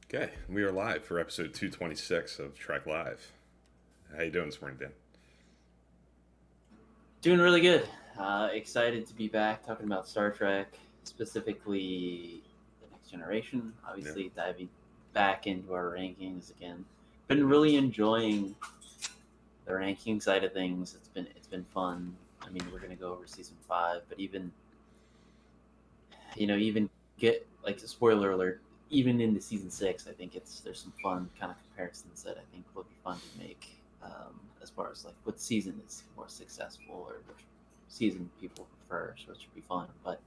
Okay, we are live for episode 226 of Trek Live. How you doing this morning, Dan? Doing really good. Excited to be back talking about Star Trek, specifically the Next Generation. Yeah. Obviously, diving back into our rankings again. Been really enjoying the ranking side of things. It's been fun. I mean, we're gonna go over season 5, but even get like spoiler alert. Even into season 6, I think there's some fun kind of comparisons that I think will be fun to make, as far as like what season is more successful or which season people prefer, so it should be fun. But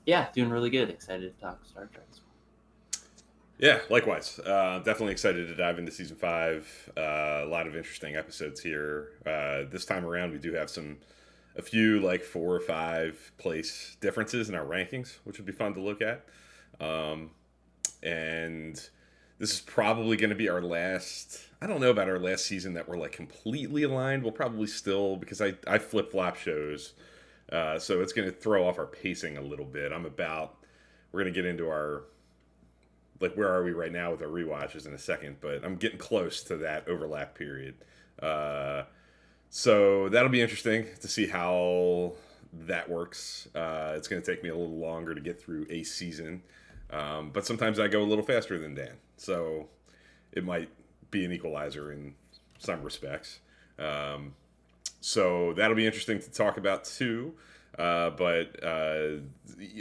yeah, doing really good. Excited to talk Star Trek as well. Yeah, likewise. Definitely excited to dive into season 5. A lot of interesting episodes here. This time around, we do have a few like 4 or 5 place differences in our rankings, which would be fun to look at. Um, and this is probably going to be our last. I don't know about our last season that we're like completely aligned. We'll probably still, because I flip flop shows, so it's going to throw off our pacing a little bit. We're going to get into our, like, where are we right now with our rewatches in a second, but I'm getting close to that overlap period. Uh, so that'll be interesting to see how that works. It's going to take me a little longer to get through a season, but sometimes I go a little faster than Dan, so it might be an equalizer in some respects. Um, so that'll be interesting to talk about too. But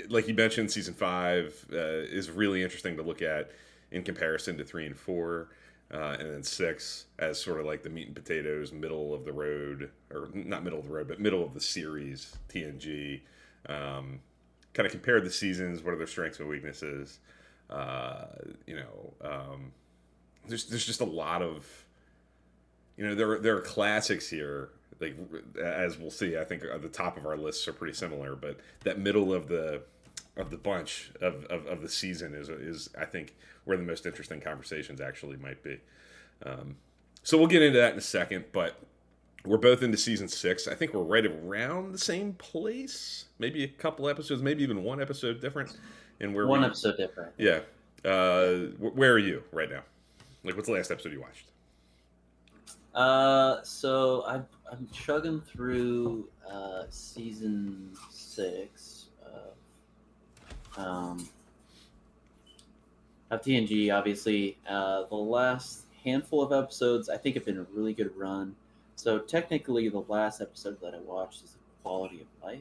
like you mentioned, season 5 is really interesting to look at in comparison to 3 and 4, and then 6 as sort of like the meat and potatoes, middle of the road, or not middle of the road, but middle of the series, TNG. Kind of compare the seasons. What are their strengths and weaknesses? Uh, you know, um, there's just a lot of, there are classics here. Like, as we'll see, I think at the top of our lists are pretty similar, but that middle of the bunch of the season is I think where the most interesting conversations actually might be. Um, so we'll get into that in a second, but we're both into season 6. I think we're right around the same place, maybe a couple episodes, maybe even one episode different. And where One we, episode different, I think. yeah, Yeah. where are you right now? Like, what's the last episode you watched? So I'm chugging through season 6 of TNG. Obviously, the last handful of episodes I think have been a really good run. So technically, the last episode that I watched is the Quality of Life.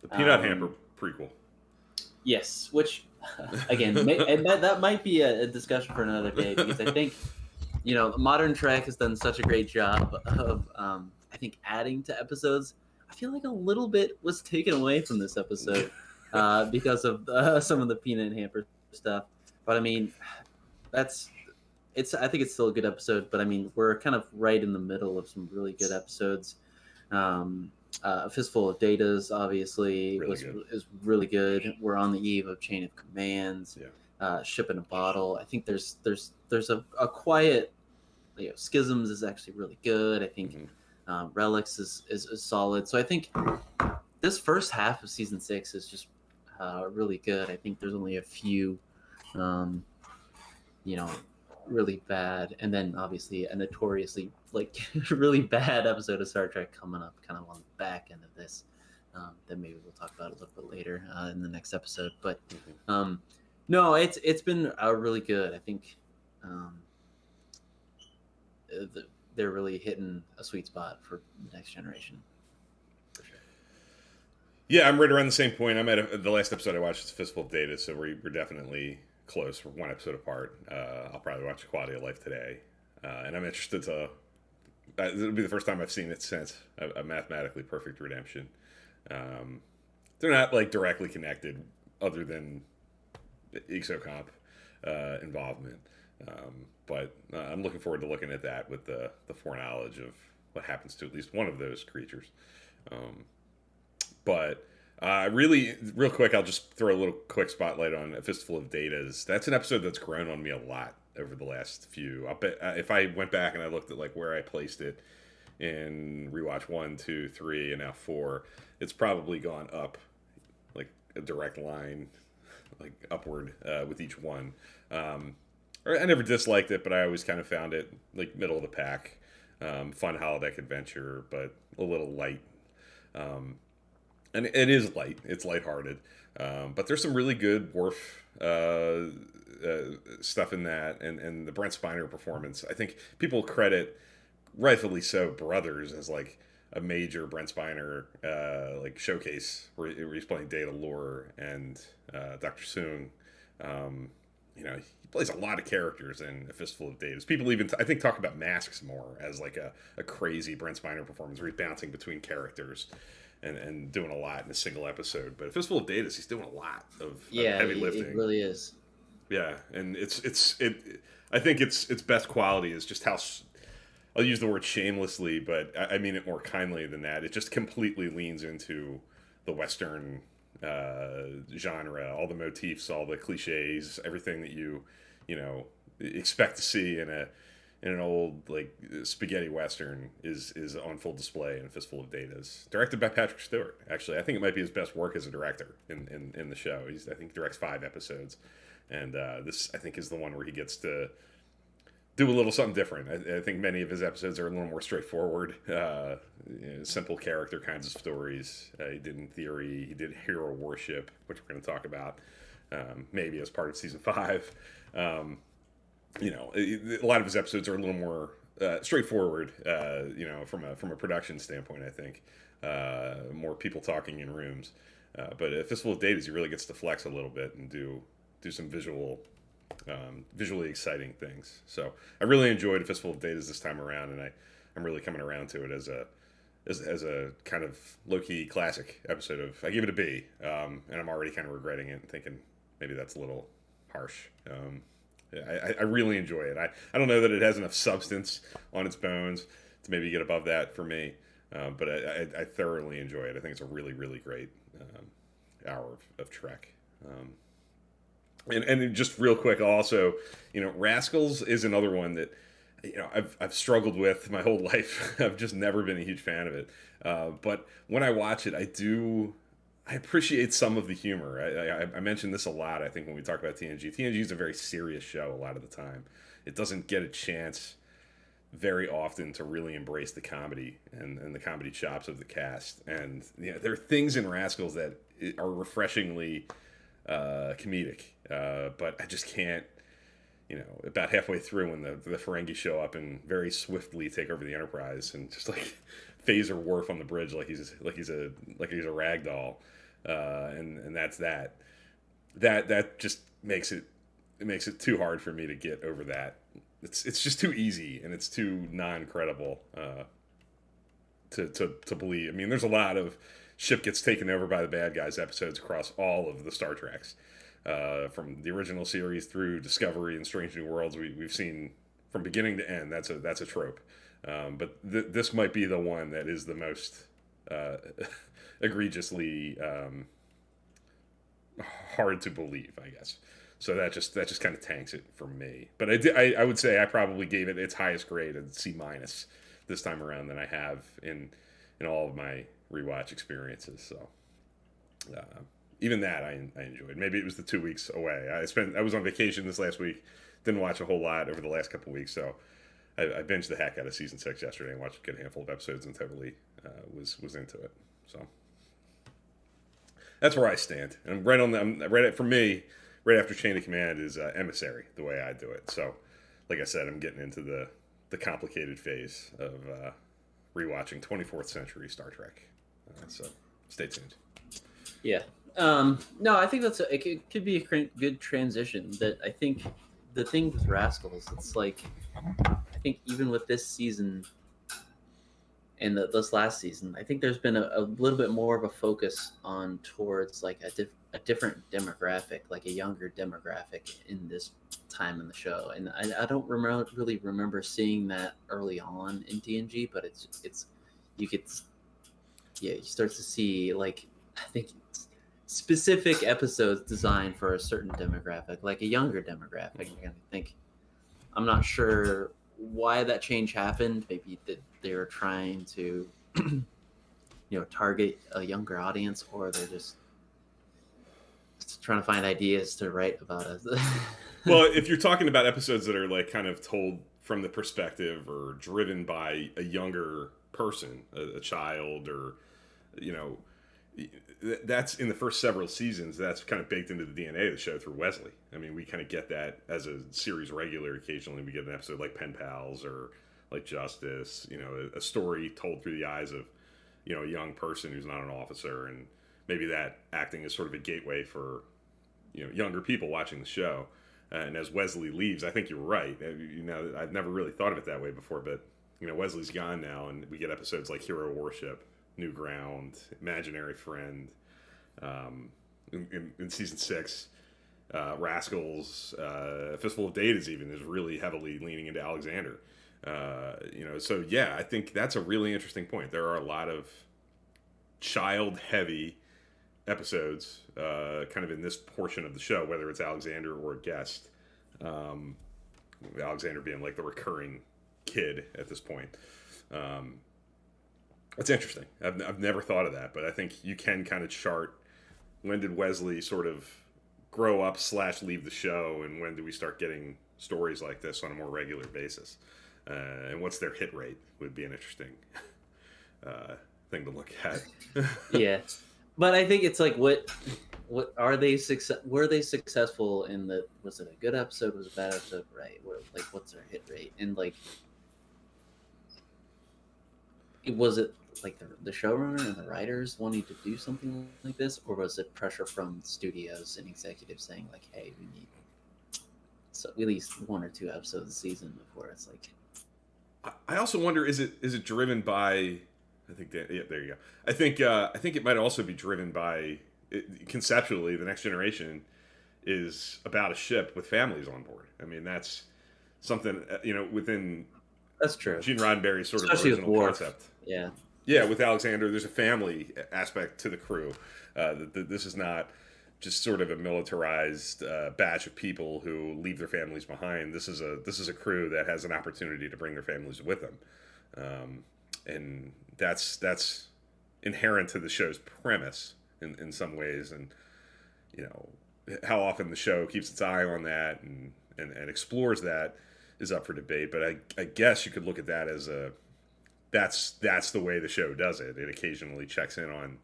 The Peanut Hamper Um, prequel. yes, which again, and that might be a discussion for another day, because I think modern Trek has done such a great job of I think adding to episodes. I feel like a little bit was taken away from this episode because of some of the peanut hamper stuff. But I mean, that's it's. I think it's still a good episode. But I mean, we're kind of right in the middle of some really good episodes. A Fistful of Datas obviously Really good. is really good. We're on the eve of Chain of Commands, Yeah. Ship in a Bottle. I think there's a quiet, Schisms is actually really good. I think Mm-hmm. Relics is solid. So I think this first half of season 6 is just really good. I think there's only a few, um, you know, really bad, and then obviously a notoriously like really bad episode of Star Trek coming up, kind of on the back end of this. That maybe we'll talk about a little bit later in the next episode. But Mm-hmm. no, it's been really good. I think they're really hitting a sweet spot for the Next Generation, for sure. Yeah, I'm right around the same point. The last episode I watched is Fistful of Data, so we're definitely close. We're one episode apart. I'll probably watch Quality of Life today, and I'm interested to. It'll be the first time I've seen it since a mathematically perfect redemption. Um, they're not like directly connected, other than exocomp involvement. But I'm looking forward to looking at that with the foreknowledge of what happens to at least one of those creatures. Um, but really, real quick, I'll just throw a little quick spotlight on A Fistful of Datas. That's an episode that's grown on me a lot over the last few. I'll bet if I went back and I looked at like where I placed it in rewatch 1, 2, 3, and now 4, it's probably gone up like a direct line like upward with each one. Or I never disliked it, but I always kind of found it like middle of the pack. Fun holodeck adventure, but a little light. And it is light. It's lighthearted. But there's some really good Worf stuff in that, and the Brent Spiner performance. I think people credit, rightfully so, Brothers as like a major Brent Spiner like showcase where he's playing Data Lore and Dr. Soong. He plays a lot of characters in A Fistful of Datas. People even, I think, talk about Masks more as like a crazy Brent Spiner performance where he's bouncing between characters and doing a lot in a single episode. But A Fistful of Datas, he's doing a lot of heavy lifting. It really is. Yeah, and I think its best quality is just how, I'll use the word shamelessly, but I mean it more kindly than that. It just completely leans into the Western genre, all the motifs, all the cliches, everything that you expect to see in an old like spaghetti Western is on full display in A Fistful of Datas. Directed by Patrick Stewart, actually. I think it might be his best work as a director in the show. I think he directs 5 episodes. And this, I think, is the one where he gets to do a little something different. I think many of his episodes are a little more straightforward, simple character kinds of stories. He did In Theory, he did Hero Worship, which we're going to talk about maybe as part of season 5. A lot of his episodes are a little more straightforward, from a production standpoint, I think. More people talking in rooms. But at Fistful of Datas, he really gets to flex a little bit and do some visually exciting things. So I really enjoyed A Fistful of Datas this time around, and I'm really coming around to it as a kind of low-key classic episode of. I gave it a B, and I'm already kind of regretting it and thinking maybe that's a little harsh. I really enjoy it. I don't know that it has enough substance on its bones to maybe get above that for me, but I thoroughly enjoy it. I think it's a really, really great hour of Trek. And just real quick, also, Rascals is another one that, I've struggled with my whole life. I've just never been a huge fan of it. But when I watch it, I appreciate some of the humor. I mentioned this a lot, I think, when we talk about TNG. TNG is a very serious show a lot of the time. It doesn't get a chance very often to really embrace the comedy and the comedy chops of the cast. And there are things in Rascals that are refreshingly comedic, but I just can't. About halfway through when the Ferengi show up and very swiftly take over the Enterprise and just like phaser Worf on the bridge like he's a rag doll, and that's that just makes it too hard for me to get over that. It's just too easy and it's too non-credible to believe. I mean, there's a lot of ship gets taken over by the bad guys episodes across all of the Star Treks, from the original series through Discovery and Strange New Worlds. We've seen from beginning to end. That's a trope, but this might be the one that is the most egregiously hard to believe, I guess. So that just kind of tanks it for me. But I would say I probably gave it its highest grade, a C- this time around than I have in all of my rewatch experiences. So even that I enjoyed. Maybe it was the 2 weeks away. I was on vacation this last week, didn't watch a whole lot over the last couple of weeks, so I binged the heck out of season 6 yesterday and watched a good handful of episodes and totally was into it. So that's where I stand. And for me, right after Chain of Command is Emissary, the way I do it. So like I said, I'm getting into the complicated phase of rewatching 24th century Star Trek. So stay tuned. Yeah. No, I think it could be a good transition. That I think the thing with Rascals, it's like, I think even with this season and this last season, I think there's been a little bit more of a focus towards like a different demographic, like a younger demographic in this time in the show. And I don't really remember seeing that early on in TNG, but you start to see, like, I think specific episodes designed for a certain demographic, like a younger demographic. I'm not sure why that change happened. Maybe that they were trying to, target a younger audience, or they're just, Just trying to find ideas to write about it. Well, if you're talking about episodes that are like kind of told from the perspective or driven by a younger person, a child, or you know, that's in the first several seasons. That's kind of baked into the DNA of the show through Wesley. I mean, we kind of get that as a series regular. Occasionally, we get an episode like Pen Pals or like Justice. You know, a story told through the eyes of a young person who's not an officer, and maybe that acting is sort of a gateway for younger people watching the show. And as Wesley leaves, I think you're right. I've never really thought of it that way before, but Wesley's gone now, and we get episodes like Hero Worship, New Ground, Imaginary Friend. In season 6, Rascals, Fistful of Data is really heavily leaning into Alexander. So yeah, I think that's a really interesting point. There are a lot of child-heavy episodes, kind of in this portion of the show, whether it's Alexander or a guest. Alexander being like the recurring kid at this point. It's interesting. I've never thought of that, but I think you can kind of chart when did Wesley sort of grow up / leave the show, and when do we start getting stories like this on a more regular basis, and what's their hit rate would be an interesting thing to look at. Yeah, but I think it's like what are they were they successful in the, was it a good episode, was it a bad episode, right? Like what's their hit rate, and like was it like the showrunner and the writers wanting to do something like this, or was it pressure from studios and executives saying like, hey, we need at least 1 or 2 episodes a season before it's like. I also wonder, is it driven by, I think that, yeah, there you go. I think it might also be driven by, conceptually, the Next Generation is about a ship with families on board. I mean, that's something within. That's true. Gene Roddenberry's sort Especially of original concept. Yeah. Yeah, with Alexander, there's a family aspect to the crew. This is not just sort of a militarized batch of people who leave their families behind. This is a crew that has an opportunity to bring their families with them, and that's inherent to the show's premise in some ways. And how often the show keeps its eye on that and explores that is up for debate. But I guess you could look at that as that's the way the show does it. It occasionally checks in on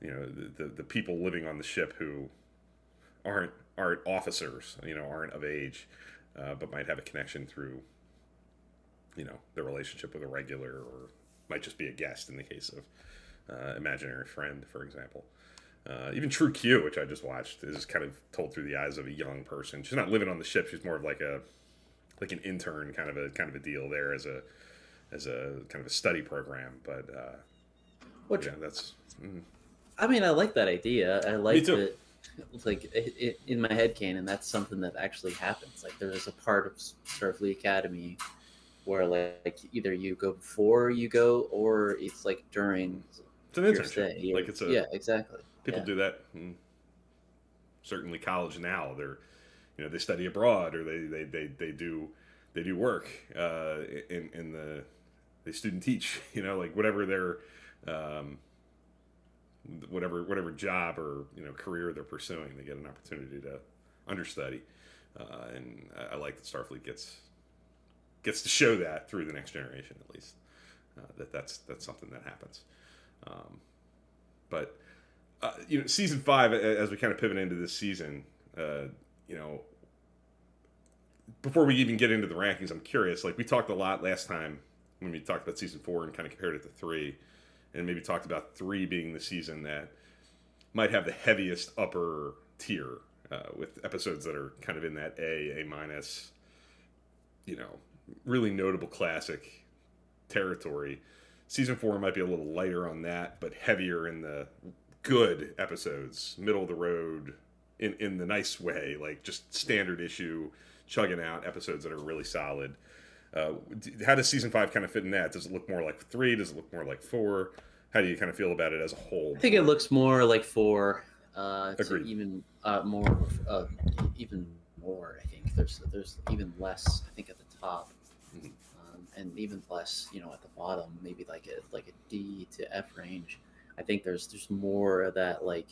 the people living on the ship who aren't officers, aren't of age, but might have a connection through their relationship with a regular, or might just be a guest in the case of Imaginary Friend, for example. Even True Q, which I just watched, is kind of told through the eyes of a young person. She's not living on the ship. She's more of like an intern kind of a deal there as a kind of a study program. But yeah, that's. I mean, I like that idea. I like that. Like in my head canon, that's something that actually happens. Like there's a part of Starfleet Academy where like either you go before you go, or it's like during. It's an internship. Like it's a. Yeah, exactly. People do that. Certainly, college now they're, they study abroad, or they do work in the, they student teach. Like whatever their whatever job or career they're pursuing, they get an opportunity to understudy, and I like that Starfleet gets to show that through the Next Generation, at least, that's something that happens. But season 5, as we kind of pivot into this season, before we even get into the rankings, I'm curious. Like we talked a lot last time when we talked about season 4 and kind of compared it to 3. And maybe talked about 3 being the season that might have the heaviest upper tier, with episodes that are kind of in that A minus, really notable classic territory. Season 4 might be a little lighter on that, but heavier in the good episodes, middle of the road, in the nice way, like just standard issue, chugging out episodes that are really solid. How does season 5 kind of fit in that? Does it look more like 3? Does it look more like 4? How do you kind of feel about it as a whole? I think it looks more like 4. Agreed. Even more, even more. I think there's even less. I think at the top, and even less. At the bottom, maybe like a D to F range. I think there's more of that, like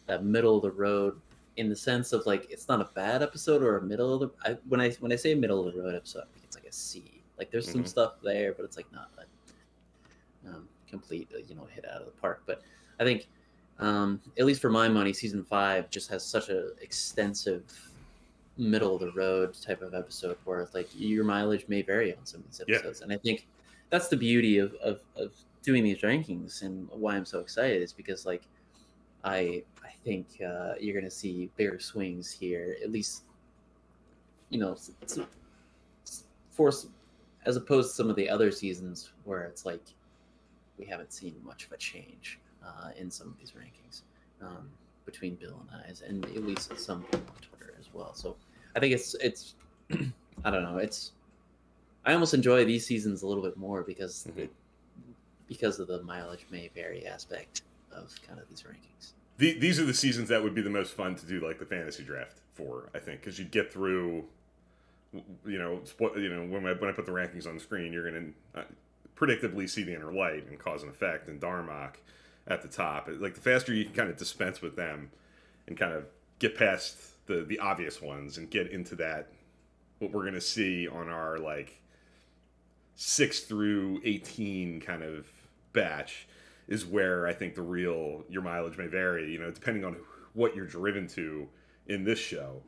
that middle of the road in the sense of like it's not a bad episode or a middle of the. When I say middle of the road episode, I think it's like a C. Like there's some stuff there, but it's like not a complete hit out of the park. But I think at least for my money, season 5 just has such a extensive middle of the road type of episode where like your mileage may vary on some of these episodes, and I think that's the beauty of doing these rankings and why I'm so excited is because like I think you're going to see bigger swings here, at least for as opposed to some of the other seasons where it's like we haven't seen much of a change in some of these rankings between Bill and I's, and at least some people on Twitter as well. So I think it's I don't know, I almost enjoy these seasons a little bit more because because of the mileage may vary aspect of kind of these rankings. These are the seasons that would be the most fun to do like the fantasy draft for, I think, because you get through, when I put the rankings on the screen, you're going to predictably see the Inner Light and Cause and Effect and Darmok at the top. Like the faster you can kind of dispense with them and kind of get past the obvious ones and get into that, what we're going to see on our like 6 through 18 kind of batch is where I think the real your mileage may vary, depending on what you're driven to in this show,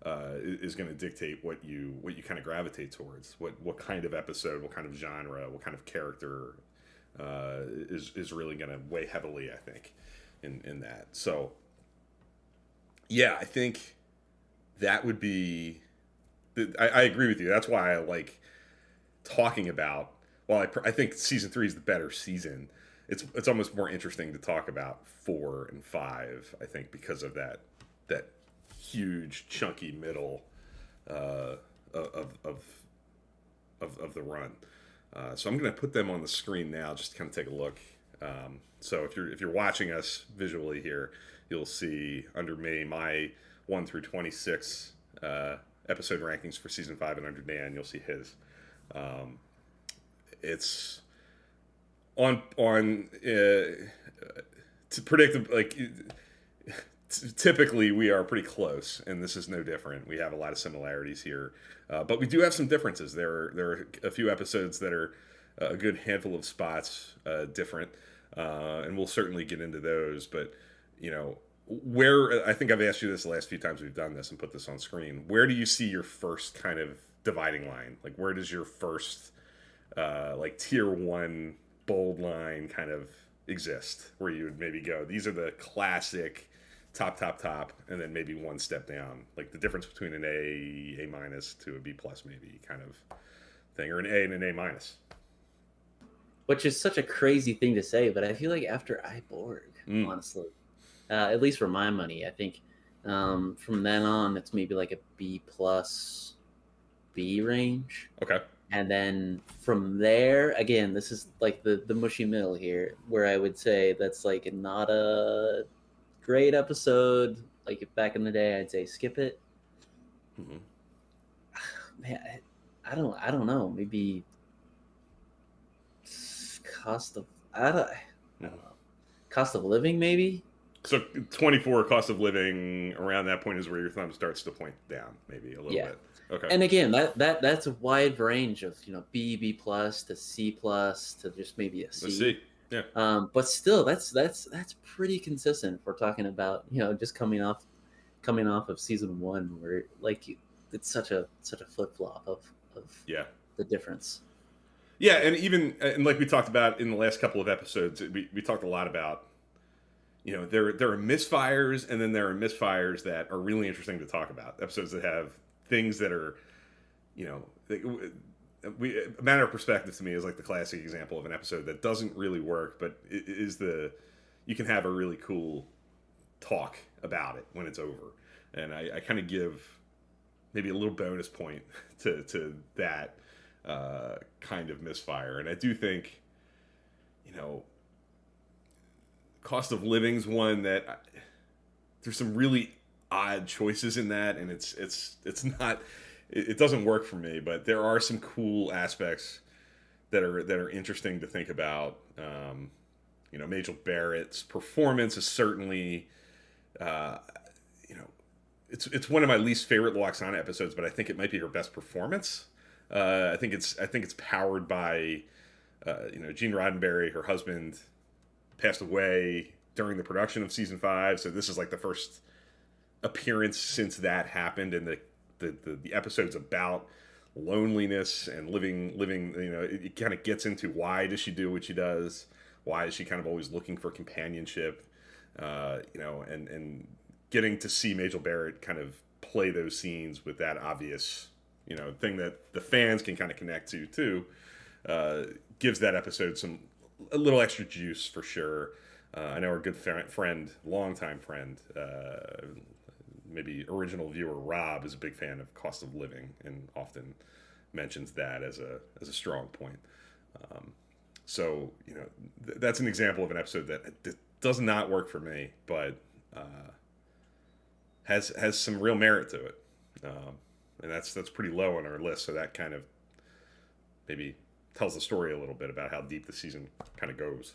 is going to dictate what you kind of gravitate towards, what kind of episode, what kind of genre, what kind of character is really going to weigh heavily, I think, in that. So, yeah, I think that would be. I agree with you. That's why I like talking about. Well, I think season 3 is the better season. It's almost more interesting to talk about 4 and 5. I think because of that huge chunky middle of the run. So I'm going to put them on the screen now, just to kind of take a look. So if you're watching us visually here, you'll see under me my 1 through 26 episode rankings for season 5, and under Dan you'll see his. It's on to predict, like typically we are pretty close, and this is no different. We have a lot of similarities here, but we do have some differences. There are a few episodes that are a good handful of spots different, and we'll certainly get into those. But where I think I've asked you this the last few times we've done this and put this on screen. Where do you see your first kind of dividing line? Like where does your first like tier 1 bold line kind of exist, where you would maybe go, these are the classic top, and then maybe one step down, like the difference between an A minus to a B plus maybe kind of thing, or an A and an A minus. Which is such a crazy thing to say, but I feel like after Iborg, honestly, at least for my money, I think from then on it's maybe like a B plus B range. Okay. And then from there, again, this is like the mushy middle here, where I would say that's like not a great episode. Like if back in the day, I'd say skip it. Man, I don't know. Maybe cost of I don't know. Cost of living, maybe. So 24 cost of living around that point is where your thumb starts to point down, maybe a little bit. Okay. And again, that's a wide range of B plus to C plus to just maybe a C. Let's see. Yeah. But still, that's pretty consistent. If we're talking about just coming off of season 1, where like it's such a flip flop of the difference. Yeah, and like we talked about in the last couple of episodes, we talked a lot about there are misfires, and then there are misfires that are really interesting to talk about. Episodes that have things that are, a matter of perspective to me is like the classic example of an episode that doesn't really work, but it is you can have a really cool talk about it when it's over. And I kind of give maybe a little bonus point to that kind of misfire. And I do think, cost of living's one that there's some really odd choices in that, and it's not, it doesn't work for me, but there are some cool aspects that are interesting to think about. Majel Barrett's performance is certainly it's one of my least favorite Loxana episodes, but I think it might be her best performance. I think it's powered by Gene Roddenberry, her husband, passed away during the production of season 5, so this is like the first appearance since that happened, and the episode's about loneliness and living. It kind of gets into why does she do what she does, why is she kind of always looking for companionship, and getting to see Majel Barrett kind of play those scenes with that obvious thing that the fans can kind of connect to too, gives that episode a little extra juice for sure. I know our good friend, longtime friend, maybe original viewer Rob is a big fan of Cost of Living and often mentions that as a strong point. So that's an example of an episode that does not work for me, but has some real merit to it, and that's pretty low on our list. So that kind of maybe tells the story a little bit about how deep the season kind of goes.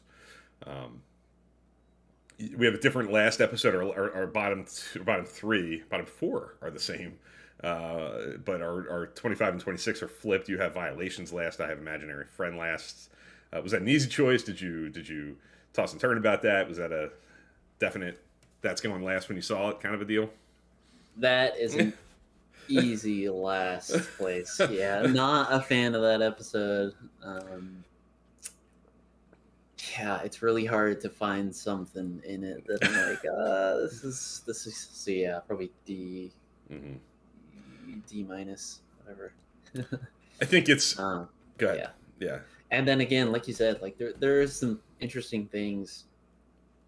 We have a different last episode. Our bottom 4 are the same, but our 25 and 26 are flipped. You have Violations last. I have Imaginary Friend last. Was that an easy choice? Did you toss and turn about that? Was that a definite that's going last when you saw it kind of a deal? That is an easy last place. Yeah, not a fan of that episode. Yeah, it's really hard to find something in it that I'm like, this is so yeah, probably D, D minus, whatever. I think it's good. Yeah. And then again, like you said, like there is some interesting things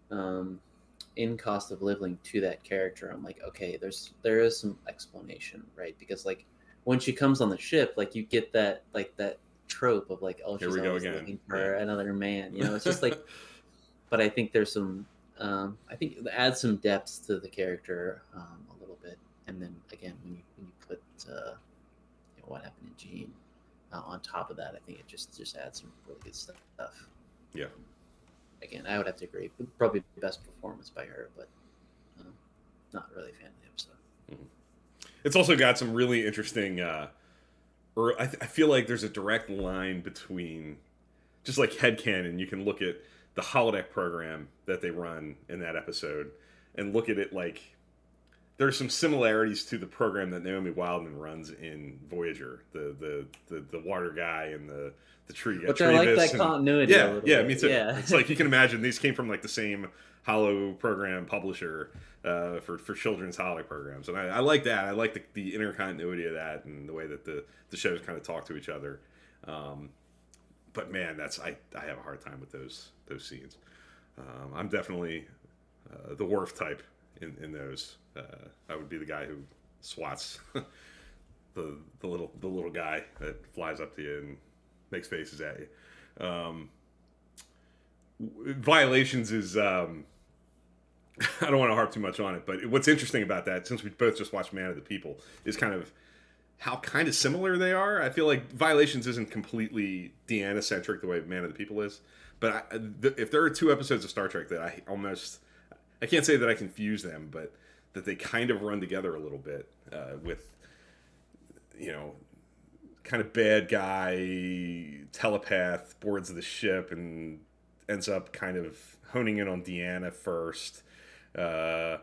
in Cost of Living to that character. I'm like, okay, there is some explanation, right? Because like when she comes on the ship, like you get that trope of like, oh, she's always looking for another man. It's just like, but I think there's some, I think it adds some depth to the character a little bit. And then again, when you put what happened to Gene on top of that, I think it just adds some really good stuff. Yeah. Again, I would have to agree. Probably the best performance by her, but not really a fan of the episode. Mm-hmm. It's also got some really interesting, or I feel like there's a direct line between, just like headcanon, you can look at the holodeck program that they run in that episode and look at it like there's some similarities to the program that Naomi Wildman runs in Voyager, the water guy and the tree guy. Which I like that continuity. Yeah, me too. Yeah. It's like you can imagine these came from like the same holo program publisher for children's holodeck programs, and I like that. I like the intercontinuity of that and the way that the shows kind of talk to each other. But man, I have a hard time with those scenes. I'm definitely the Worf type in those. I would be the guy who swats the little guy that flies up to you and makes faces at you. Violations is I don't want to harp too much on it, but what's interesting about that, since we both just watched Man of the People, is kind of how kind of similar they are. I feel like Violations isn't completely Deanna centric the way Man of the People is, but if there are 2 episodes of Star Trek that I can't say that I confuse them, but that they kind of run together a little bit with, kind of bad guy telepath boards the ship and ends up kind of honing in on Deanna first. I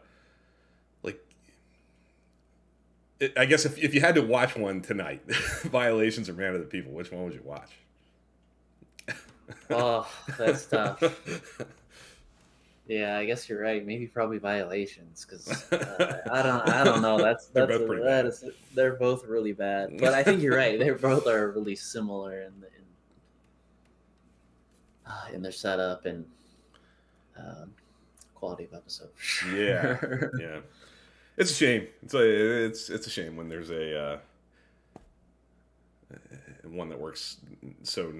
guess if you had to watch one tonight, Violations or Man of the People, which one would you watch? Oh, that's tough. Yeah, I guess you're right. Maybe probably Violations, because I don't know. They're both pretty bad. They're both really bad, but I think you're right. They both are really similar in their setup and quality of episode. Yeah. It's a shame. It's a shame when there's a one that works so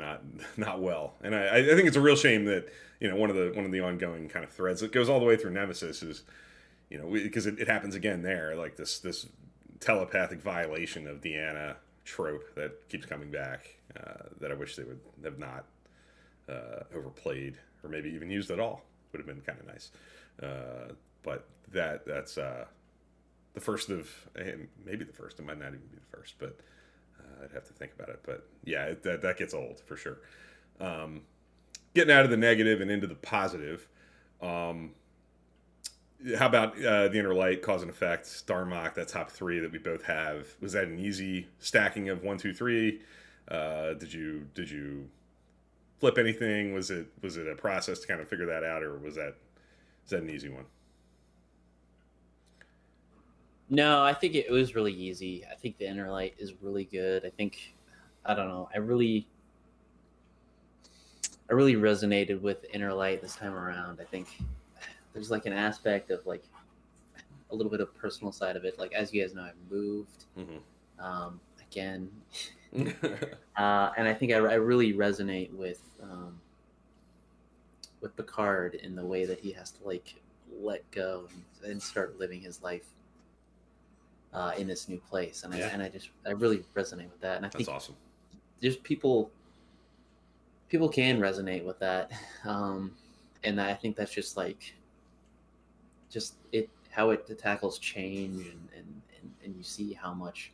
not well, and I think it's a real shame that one of the ongoing kind of threads that goes all the way through Nemesis is because it happens again there, like this telepathic violation of Deanna trope that keeps coming back, that I wish they would have not overplayed or maybe even used at all. Would have been kind of nice, but that's the first of, maybe the first. It might not even be the first, but I'd have to think about it. But yeah, that gets old for sure. Getting out of the negative and into the positive. How about the Inner Light, Cause and Effect, Darmok, that top three that we both have? Was that an easy stacking of 1, 2, 3? Did you flip anything? Was it a process to kind of figure that out, or is that an easy one? No, I think it was really easy. I think the Inner Light is really good. I don't know. I really resonated with Inner Light this time around. I think there's like an aspect of like a little bit of personal side of it. Like, as you guys know, I've moved again, and I think I really resonate with Picard in the way that he has to like let go and start living his life in this new place. And I really resonate with that. And I think that's awesome. Just people can resonate with that, and I think that's just like how it tackles change, and you see how much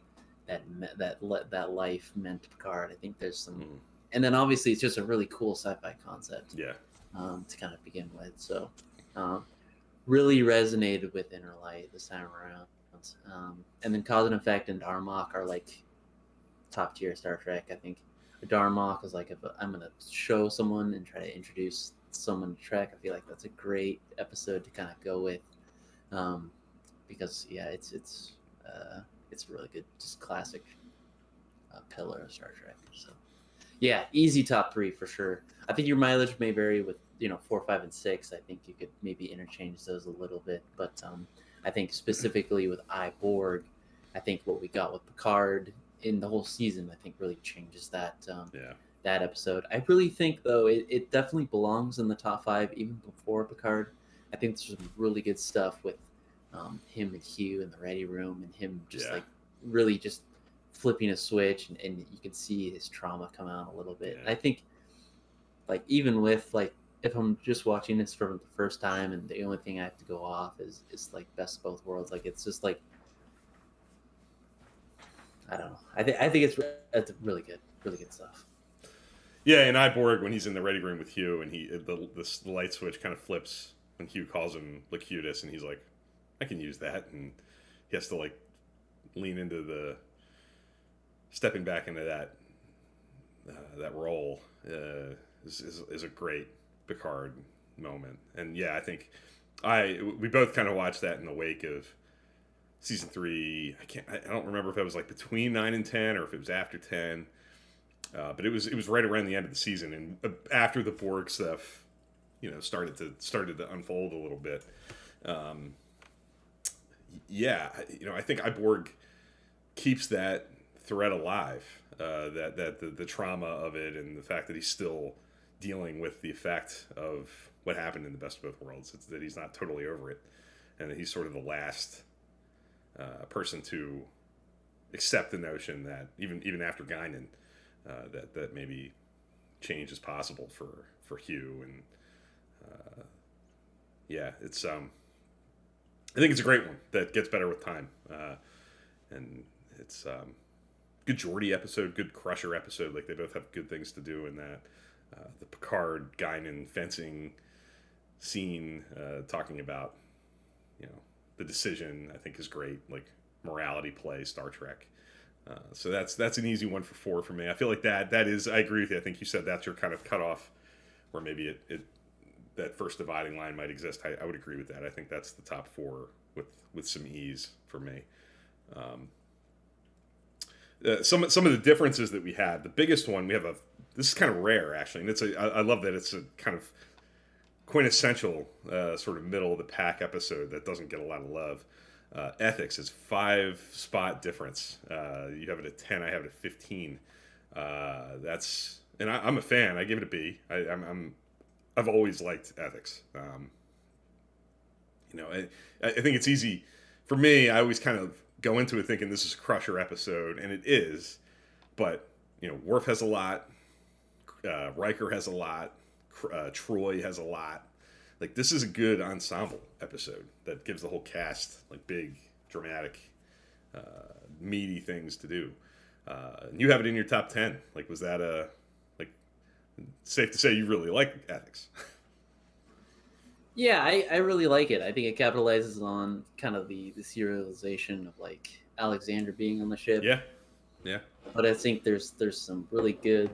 that life meant to Picard. I think there's some, and then obviously it's just a really cool sci-fi concept. Yeah. To kind of begin with, so really resonated with Inner Light this time around, and then Cause and Effect and Darmok are like top tier Star Trek. I think Darmok is like, if I'm gonna show someone and try to introduce someone to Trek, I feel like that's a great episode to kind of go with, because it's really good, just classic pillar of Star Trek. So yeah, easy top three for sure. I think your mileage may vary with 4, 5, and 6. I think you could maybe interchange those a little bit, but I think specifically with Borg, I think what we got with Picard in the whole season, I think really changes that that episode. I really think though it definitely belongs in the top 5 even before Picard. I think there's some really good stuff with him and Hugh in the ready room, and him just like really just flipping a switch, and you can see his trauma come out a little bit. And I think like even with like, if I'm just watching this for the first time and the only thing I have to go off is like best of both worlds, like it's just like, I don't know. I think it's really good stuff. Yeah, and Iborg, when he's in the ready room with Hugh, and the light switch kind of flips when Hugh calls him Locutus, and he's like, I can use that, and he has to like lean into the stepping back into that role is a great Picard moment. And yeah, I think we both kind of watched that in the wake of season 3. I don't remember if it was like between 9 and 10 or if it was after 10, but it was right around the end of the season, and after the Borg stuff started to unfold a little bit. I think Iborg keeps that thread alive, that the trauma of it, and the fact that he's still dealing with the effect of what happened in the Best of Both Worlds. It's that he's not totally over it, and that he's sort of the last person to accept the notion that even after Guinan, that maybe change is possible for Hugh. And it's I think it's a great one that gets better with time, and it's good Geordi episode, good Crusher episode. Like, they both have good things to do in that. The Picard Guinan fencing scene, talking about the decision, I think is great. Like, morality play, Star Trek. So that's an easy one for 4 for me. I feel like that is, I agree with you. I think you said that's your kind of cutoff, where maybe it that first dividing line might exist. I would agree with that. I think that's the top 4 with some ease for me. Some of the differences that we have, the biggest one, this is kind of rare actually, and I love that it's a kind of quintessential sort of middle of the pack episode that doesn't get a lot of love. Ethics is 5-spot difference. You have it at 10, I have it at 15. And I'm a fan. I give it a B. I've always liked Ethics. I think it's easy for me. I always kind of go into it thinking this is a Crusher episode, and it is. But Worf has a lot. Riker has a lot. Troy has a lot. Like, this is a good ensemble episode that gives the whole cast like big dramatic, meaty things to do. You have it in your top 10. Like, was that like safe to say you really like Ethics? Yeah, I really like it. I think it capitalizes on kind of the serialization of like Alexander being on the ship. Yeah, yeah, But I think there's some really good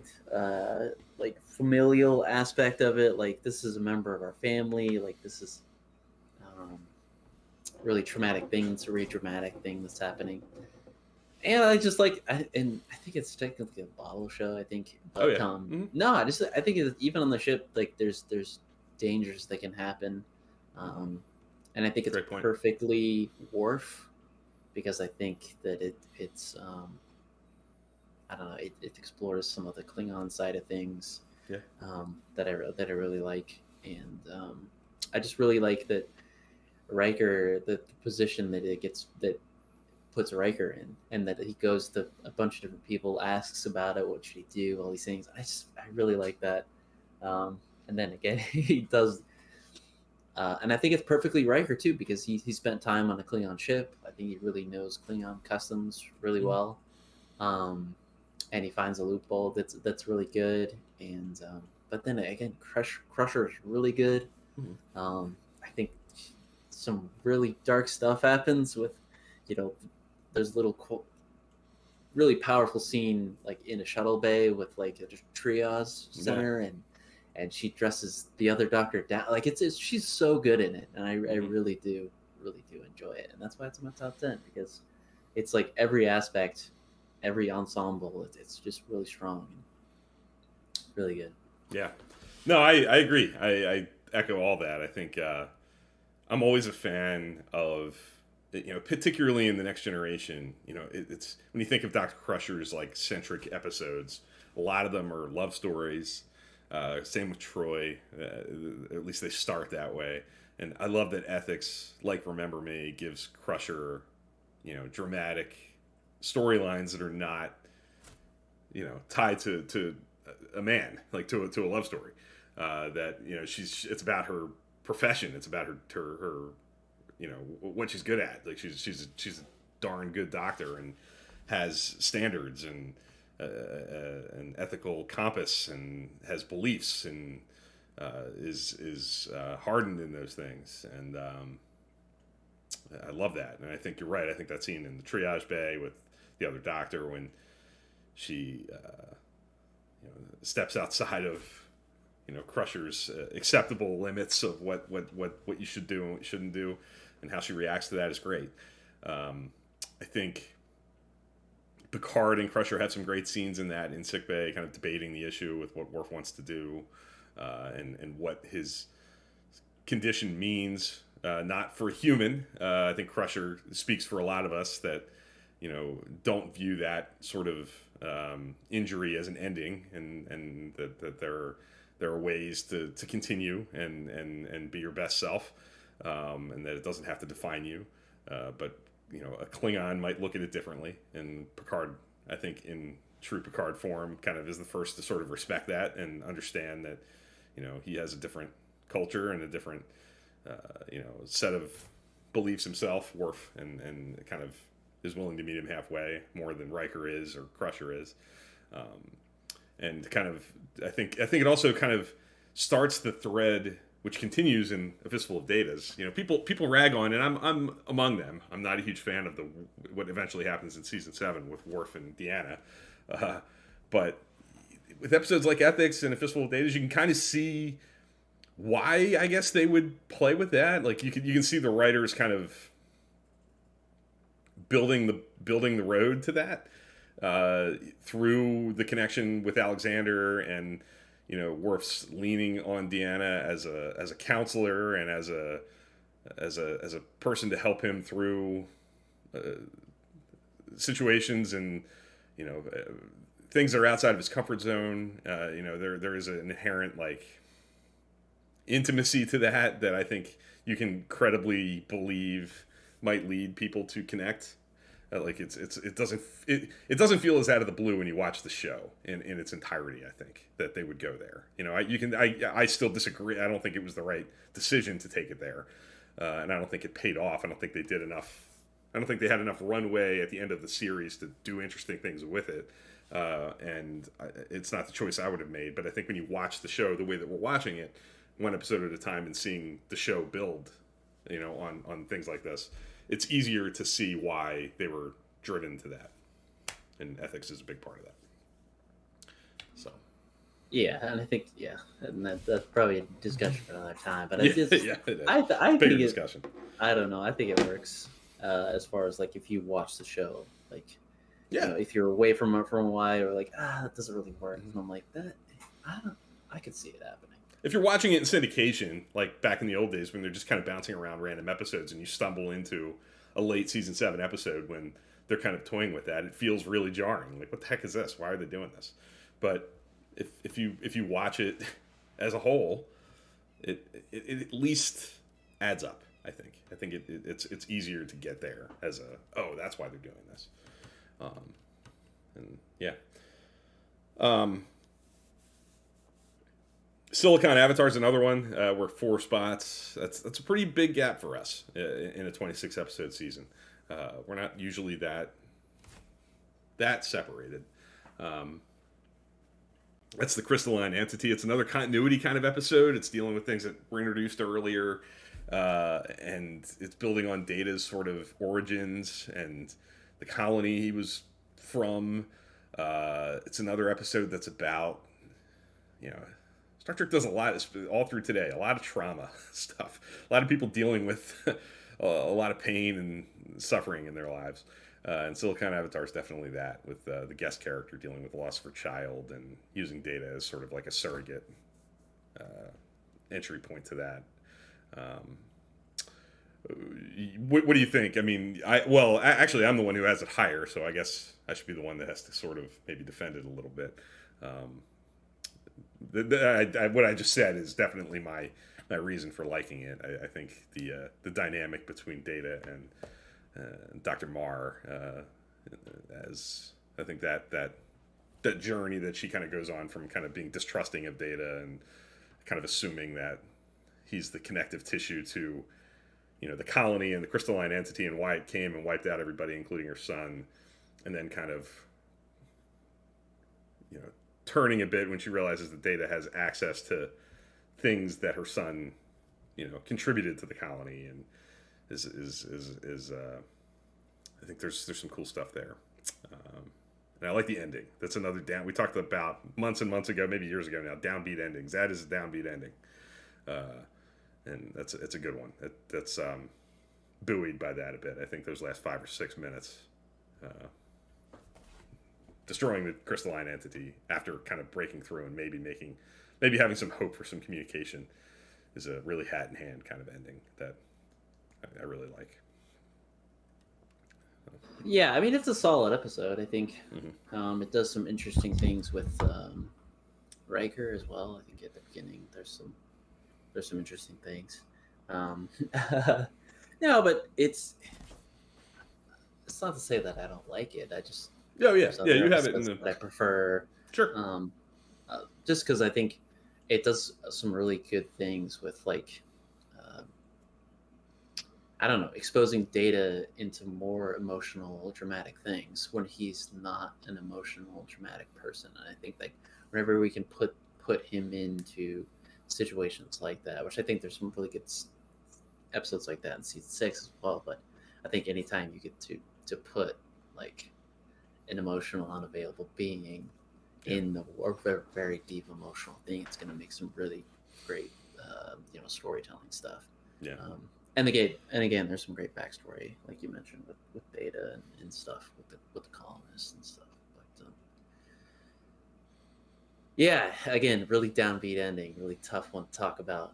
like familial aspect of it. Like this is a member of our family. Like this is um, really traumatic thing. It's a really dramatic thing that's happening. And I just like, and I think it's technically a bottle show. I think, oh but yeah, mm-hmm. no, I think even on the ship, like there's dangers that can happen, and I think it's perfectly Worf because I think that it's I don't know, it explores some of the Klingon side of things, yeah, that I really like, and I just really like that Riker, the position that it gets that puts Riker in, and that he goes to a bunch of different people, asks about it, what should he do, all these things. I really like that, and then again he does. And I think it's perfectly Riker too because he spent time on a Klingon ship. I think he really knows Klingon customs really well. And he finds a loophole that's really good. And but then again, Crusher is really good. I think some really dark stuff happens with, there's really powerful scene like in a shuttle bay with like a triage center, and she dresses the other doctor down. Like it's she's so good in it, and I really do enjoy it, and that's why it's in my top 10 because it's like every aspect, every ensemble, it's just really strong and really good. Yeah, no, I agree. I echo all that. I think I'm always a fan of, particularly in the Next Generation. It's when you think of Dr. Crusher's like centric episodes, a lot of them are love stories. Same with Troy. At least they start that way. And I love that Ethics, like Remember Me, gives Crusher, dramatic storylines that are not, tied to a man, like to a love story. That it's about her profession. It's about her what she's good at. Like she's a darn good doctor and has standards and an ethical compass and has beliefs and is hardened in those things. And I love that. And I think you're right. I think that scene in the triage bay with the other doctor when she steps outside of Crusher's acceptable limits of what you should do and what you shouldn't do, and how she reacts to that is great. I think Picard and Crusher had some great scenes in that, in sickbay, kind of debating the issue with what Worf wants to do, and what his condition means, not for a human. I think Crusher speaks for a lot of us that don't view that sort of injury as an ending, and that there are ways to continue and be your best self, and that it doesn't have to define you. But a Klingon might look at it differently, and Picard, I think, in true Picard form, kind of is the first to sort of respect that and understand that he has a different culture and a different set of beliefs himself, Worf, and kind of is willing to meet him halfway more than Riker is or Crusher is. And kind of, I think it also kind of starts the thread which continues in A Fistful of Datas. People rag on, and I'm among them. I'm not a huge fan of what eventually happens in season 7 with Worf and Deanna, but with episodes like Ethics and A Fistful of Datas, you can kind of see why I guess they would play with that. Like you can see the writers kind of building the road to that through the connection with Alexander and Worf's leaning on Deanna as a counselor and as a person to help him through situations and things that are outside of his comfort zone. There is an inherent like intimacy to that I think you can credibly believe might lead people to connect. Like it doesn't feel as out of the blue when you watch the show in its entirety. I think that they would go there. I still disagree. I don't think it was the right decision to take it there, and I don't think it paid off. I don't think they did enough I don't think they had enough runway at the end of the series to do interesting things with it. And it's not the choice I would have made. But I think when you watch the show the way that we're watching it, one episode at a time, and seeing the show build, on things like this, it's easier to see why they were driven to that. And ethics is a big part of that. So. Yeah, and I think and that's probably a discussion for another time. But it is, I bigger think discussion. I don't know. I think it works as far as like if you watch the show, like if you're away from it for a while, or like that doesn't really work. And I'm like that. I could see it happening. If you're watching it in syndication, like back in the old days when they're just kind of bouncing around random episodes, and you stumble into a late season 7 episode when they're kind of toying with that, it feels really jarring. Like, what the heck is this? Why are they doing this? But if you watch it as a whole, it at least adds up. I think it's easier to get there as that's why they're doing this. Silicon Avatar is another one. We're 4 spots. That's a pretty big gap for us in a 26 episode season. We're not usually that separated. That's the crystalline entity. It's another continuity kind of episode. It's dealing with things that were introduced earlier, and it's building on Data's sort of origins and the colony he was from. It's another episode that's about, Star Trek does a lot, all through today, a lot of trauma stuff. A lot of people dealing with a lot of pain and suffering in their lives. And Silicon Avatar is definitely that, with the guest character dealing with loss of her child and using Data as sort of like a surrogate entry point to that. What do you think? I mean, actually, I'm the one who has it higher, so I guess I should be the one that has to sort of maybe defend it a little bit. What I just said is definitely my reason for liking it. I think the dynamic between Data and Dr. Marr, as I think that journey that she kind of goes on from kind of being distrusting of Data and kind of assuming that he's the connective tissue to, the colony and the crystalline entity, and why it came and wiped out everybody, including her son, and then kind of, turning a bit when she realizes that Data has access to things that her son, contributed to the colony, and is I think there's some cool stuff there, and I like the ending. That's another we talked about months and months ago, maybe years ago now. Downbeat endings. That is a downbeat ending, and it's a good one. That's buoyed by that a bit. I think those last 5 or 6 minutes, destroying the crystalline entity after kind of breaking through and maybe having some hope for some communication, is a really hat in hand kind of ending that I really like. Yeah, I mean, it's a solid episode. I think it does some interesting things with Riker as well. I think at the beginning there's some interesting things. No, but it's not to say that I don't like it. I just you have it in the... I prefer. Sure. Just because I think it does some really good things with, like, I don't know, exposing Data into more emotional, dramatic things when he's not an emotional, dramatic person. And I think, like, whenever we can put him into situations like that, which I think there's some really good episodes like that in season 6 as well. But I think anytime you get to put, like, an emotional, unavailable being in the very, very deep emotional thing, it's going to make some really great, storytelling stuff. Yeah. And again, there's some great backstory, like you mentioned, with Data and stuff with the colonists and stuff. But yeah, again, really downbeat ending, really tough one to talk about.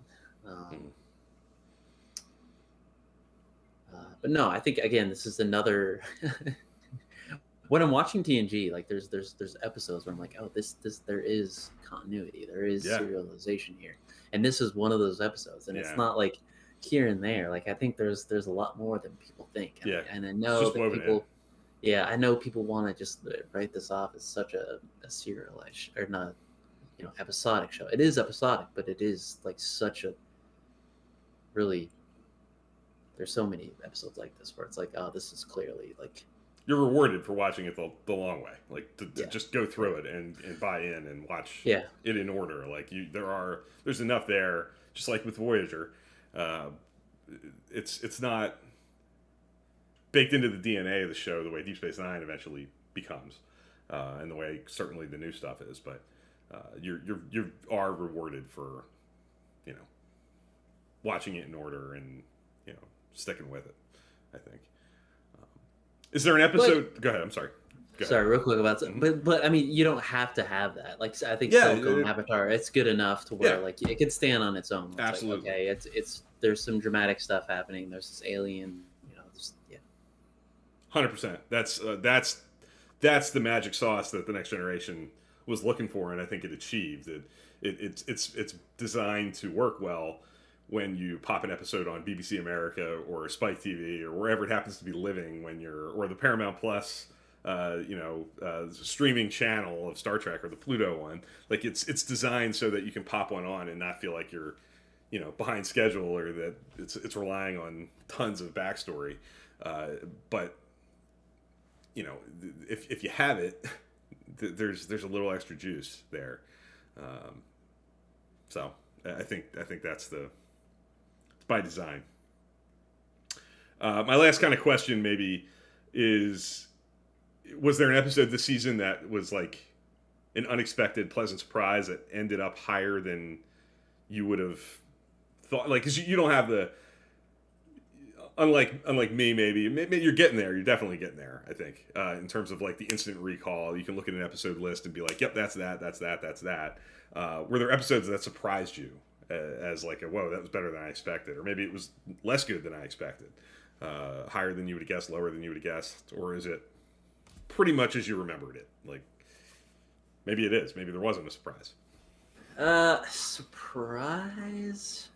But no, I think again, this is another. When I'm watching TNG, like there's episodes where I'm like, oh, this there is continuity, there is serialization here, and this is one of those episodes, and it's not like here and there. Like, I think there's a lot more than people think. And I know that people, I know people want to just write this off as such a serialized or not, episodic show. It is episodic, but it is like such a really, there's so many episodes like this where it's like, oh, this is clearly like you're rewarded for watching it the long way, like to yeah, just go through it and buy in and watch yeah, it in order. Like there's enough there, just like with Voyager. It's not baked into the DNA of the show the way Deep Space Nine eventually becomes, and the way certainly the new stuff is. But you are rewarded for, you know, watching it in order and, you know, sticking with it, I think. Is there an episode? Go ahead. I'm sorry. Sorry, real quick about that. But I mean, you don't have to have that. Like, I think Soko and Avatar, it's good enough to where like it can stand on its own. It's absolutely. Like, okay, it's there's some dramatic stuff happening. There's this alien, you know. 100%. That's the magic sauce that the Next Generation was looking for, and I think it achieved. It's designed to work well when you pop an episode on BBC America or Spike TV or wherever it happens to be living or the Paramount Plus, streaming channel of Star Trek or the Pluto one. Like it's designed so that you can pop one on and not feel like you're, you know, behind schedule or that it's relying on tons of backstory. But you know, if you have it, there's a little extra juice there. So I think that's by design. My last kind of question maybe is, was there an episode this season that was like an unexpected pleasant surprise that ended up higher than you would have thought? Like, because you don't have the, unlike me, maybe you're getting there. You're definitely getting there, I think, in terms of like the instant recall. You can look at an episode list and be like, yep, that's that. Were there episodes that surprised you as like, whoa, that was better than I expected? Or maybe it was less good than I expected, higher than you would have guessed, lower than you would have guessed? Or is it pretty much as you remembered it? Like, maybe it is. Maybe there wasn't a surprise. Surprise?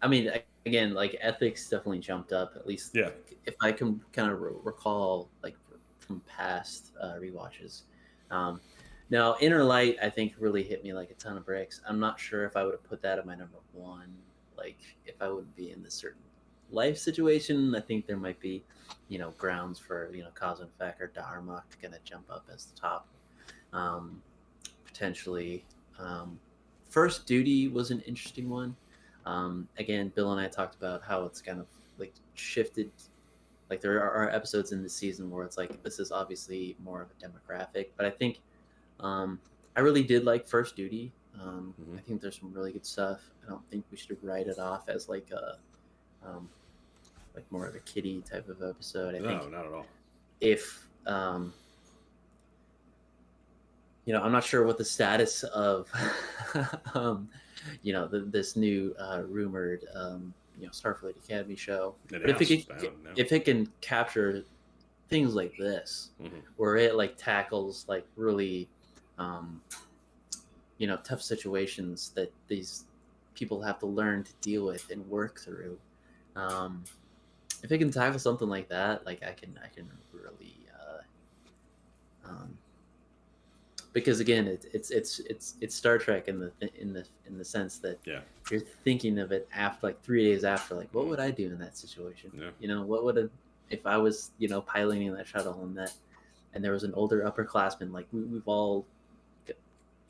I mean, again, like ethics definitely jumped up. At least, yeah. If I can kind of recall, like from past rewatches. Now, Inner Light, I think, really hit me like a ton of bricks. I'm not sure if I would have put that at my number one. Like, if I would be in this certain life situation, I think there might be, you know, grounds for, you know, cause and effect or Dharma to kind of jump up as the top. Potentially, First Duty was an interesting one. Again, Bill and I talked about how it's kind of like shifted. Like there are episodes in the season where it's like, this is obviously more of a demographic, but I think I really did like First Duty. I think there's some really good stuff. I don't think we should write it off as like a like more of a kiddie type of episode. I think not at all. If you know, I'm not sure what the status of you know, this new rumored you know, Starfleet Academy show. But if it can capture things like this, where it like tackles like really you know, tough situations that these people have to learn to deal with and work through. If it can tackle something like that, like I can really because again, it's Star Trek in the sense that you're thinking of it after like 3 days after, like what would I do in that situation? Yeah. You know, what would if I was, you know, piloting that shuttle and there was an older upperclassman, like we've all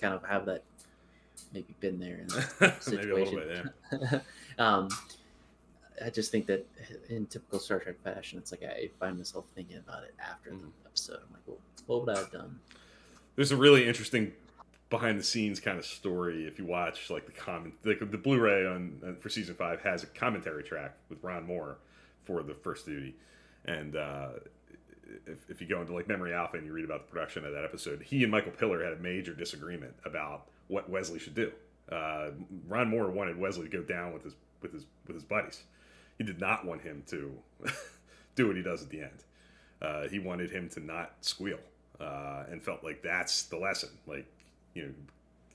kind of have that maybe been there in that situation. Maybe a little bit, yeah. I just think that in typical Star Trek fashion, it's like I find myself thinking about it after the episode. I'm like, well, what would I have done? There's a really interesting behind the scenes kind of story if you watch like the Blu-ray on for season 5 has a commentary track with Ron Moore for the First Duty, and if you go into like Memory Alpha and you read about the production of that episode, he and Michael Piller had a major disagreement about what Wesley should do. Ron Moore wanted Wesley to go down with his buddies. He did not want him to do what he does at the end. He wanted him to not squeal. And felt like that's the lesson. Like, you know,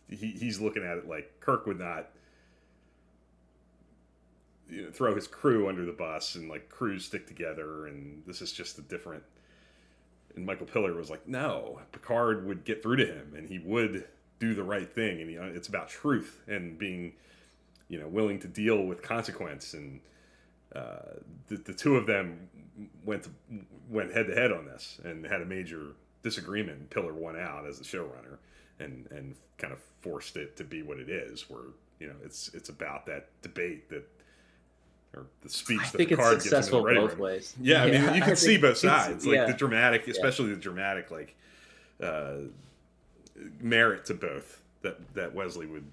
he's looking at it like Kirk would not, you know, throw his crew under the bus and like crews stick together, and this is just a different. And Michael Piller was like, no, Picard would get through to him, and he would do the right thing, and it's about truth and being willing to deal with consequence, and the two of them went head to head on this and had a major disagreement and pillar one out as the showrunner, and kind of forced it to be what it is, where it's about that debate that, or the speech I that think Picard it's gives successful in the both ways. Yeah, I mean, you can see both sides, like yeah. the dramatic, especially the dramatic, like merit to both that Wesley would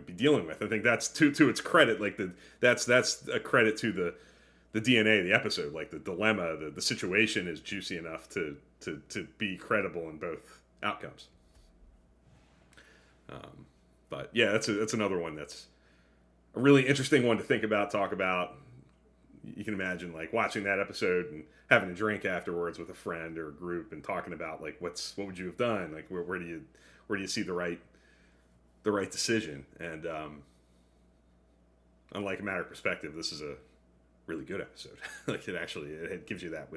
be dealing with. I think that's to its credit, like that's a credit to the DNA of the episode, like the dilemma, the situation is juicy enough to be credible in both outcomes. But yeah, that's another one that's a really interesting one to think about, talk about. You can imagine like watching that episode and having a drink afterwards with a friend or a group and talking about like what would you have done, like where do you see the right decision. And unlike A Matter of Perspective, this is a really good episode. Like it gives you that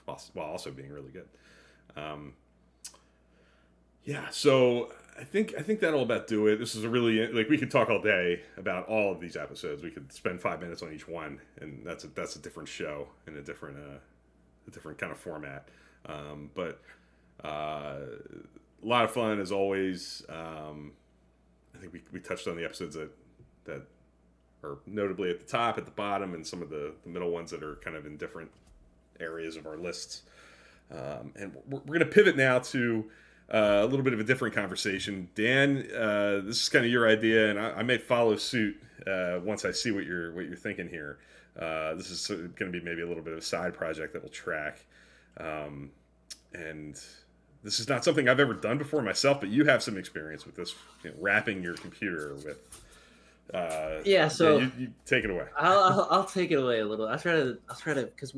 while also being really good. Yeah, so I think that'll about do it. This is a really, like, we could talk all day about all of these episodes. We could spend 5 minutes on each one, and that's a different show and a different kind of format. But a lot of fun as always. I think we touched on the episodes that are notably at the top, at the bottom, and some of the middle ones that are kind of in different areas of our lists. And we're going to pivot now to a little bit of a different conversation. Dan, this is kind of your idea, and I may follow suit once I see what you're thinking here. This is going to be maybe a little bit of a side project that we'll track. And this is not something I've ever done before myself, but you have some experience with this, wrapping your computer with. So you take it away. I'll take it away a little. I'll try to because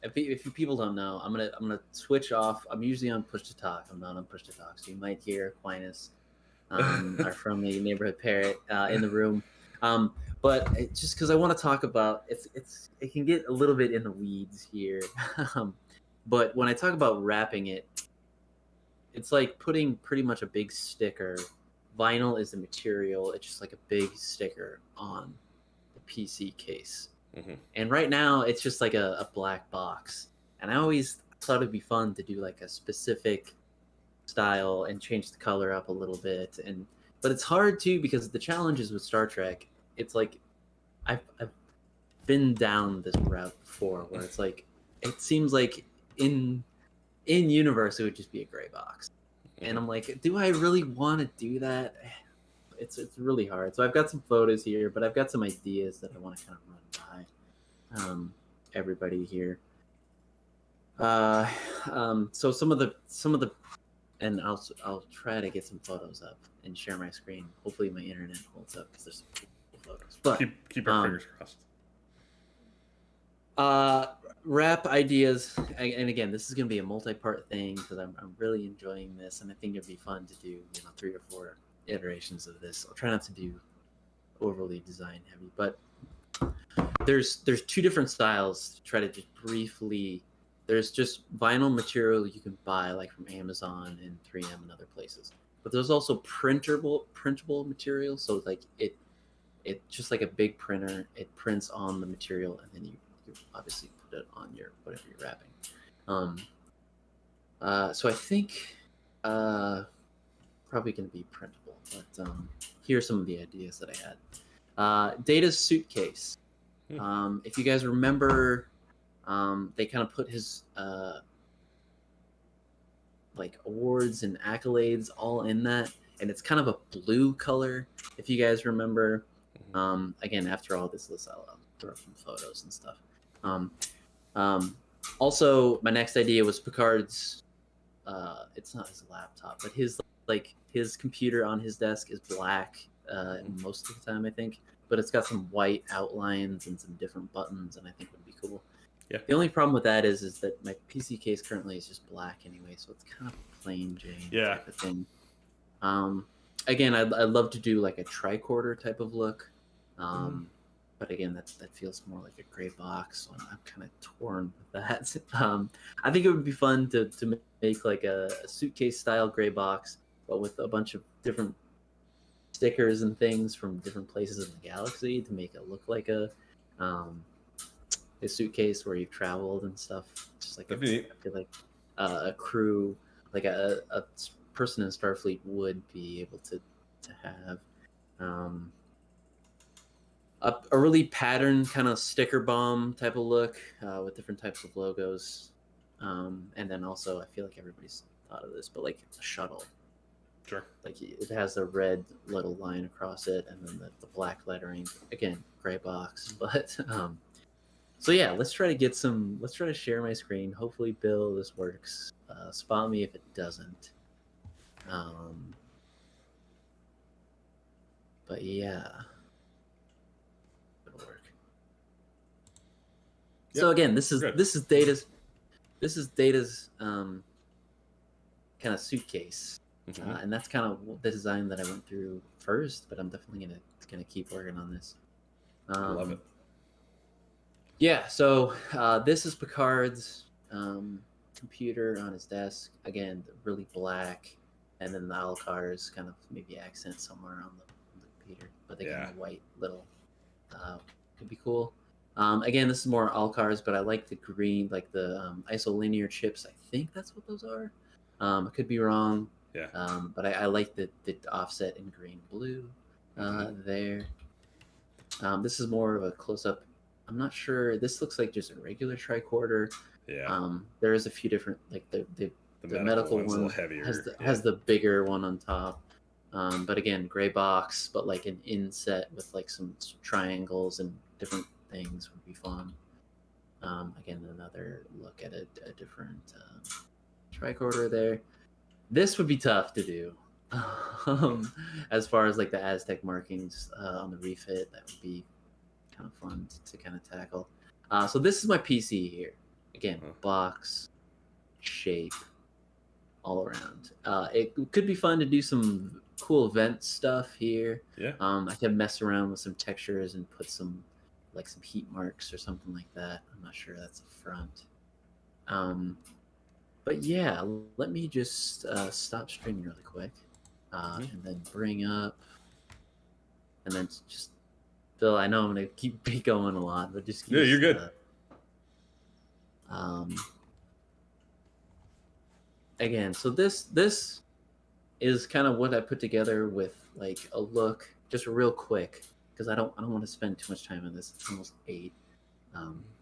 if people don't know, I'm gonna switch off. I'm usually on push to talk. I'm not on push to talk, so you might hear Aquinas, our friendly neighborhood parrot, in the room. But just because I want to talk about it can get a little bit in the weeds here. But when I talk about wrapping it, it's like putting pretty much a big sticker. Vinyl is the material. It's just like a big sticker on the PC case. Mm-hmm. And right now, it's just like a black box. And I always thought it'd be fun to do like a specific style and change the color up a little bit. But it's hard too, because the challenges with Star Trek, it's like I've been down this route before, where it's like it seems like in universe it would just be a gray box. And I'm like, do I really want to do that? It's really hard. So I've got some photos here, but I've got some ideas that I want to kind of run by everybody here. So some of the, and I'll try to get some photos up and share my screen. Hopefully my internet holds up, because there's some cool photos. But keep our fingers crossed. Wrap ideas, and again, this is going to be a multi-part thing, because I'm really enjoying this, and I think it'd be fun to do 3 or 4 iterations of this. I'll try not to do overly design heavy, but there's 2 different styles to try to just briefly. There's just vinyl material you can buy, like from Amazon and 3M and other places, but there's also printable material. So like it just like a big printer, it prints on the material, and then you obviously put it on your whatever you're wrapping. So I think probably going to be printable, but here are some of the ideas that I had. Data's suitcase. If you guys remember, they kind of put his like awards and accolades all in that, and it's kind of a blue color, if you guys remember. Again, after all this list, I'll throw up some photos and stuff. Also, my next idea was Picard's. It's not his laptop, but his computer on his desk is black most of the time, I think. But it's got some white outlines and some different buttons, and I think would be cool. Yeah. The only problem with that is that my PC case currently is just black anyway, so it's kind of a plain Jane type of thing. Again, I'd love to do like a tricorder type of look. But again, that feels more like a gray box, so I'm kind of torn with that. I think it would be fun to make like a suitcase style gray box, but with a bunch of different stickers and things from different places in the galaxy to make it look like a suitcase where you've traveled and stuff. Just like That'd be neat. I feel like a crew, like a person in Starfleet would be able to have. A really patterned kind of sticker bomb type of look with different types of logos. And then also, I feel like everybody's thought of this, but like a shuttle. Sure. Like it has a red little line across it, and then the black lettering. Again, gray box. But so yeah, let's try to share my screen. Hopefully, Bill, this works. Spot me if it doesn't. But yeah. Yep. So again, this is Data's kind of suitcase, and that's kind of the design that I went through first. But I'm definitely gonna keep working on this. I love it. Yeah. So this is Picard's computer on his desk. Again, really black, and then the Alcar's kind of maybe accent somewhere on the computer, but they got a white little. Could be cool. Again, this is more Alcars, but I like the green, like the isolinear chips. I think that's what those are. I could be wrong. Yeah. But I like the offset in green blue there. This is more of a close-up. I'm not sure. This looks like just a regular tricorder. Yeah. There is a few different, like the medical one a heavier. has the bigger one on top. But again, gray box, but like an inset with like some triangles and different things would be fun. Again, another look at a different tricorder there. This would be tough to do. As far as like the Aztec markings on the refit, that would be kind of fun to kind of tackle. So this is my PC here. Again, box, shape, all around. It could be fun to do some cool event stuff here. Yeah. I can mess around with some textures and put some heat marks or something like that. I'm not sure that's a front. But yeah, let me just stop streaming really quick, and then bring up, and then just Bill. I know I'm gonna keep going a lot, but just you're good. Again, so this is kind of what I put together with like a look, just real quick, because I don't want to spend too much time on this. It's almost 8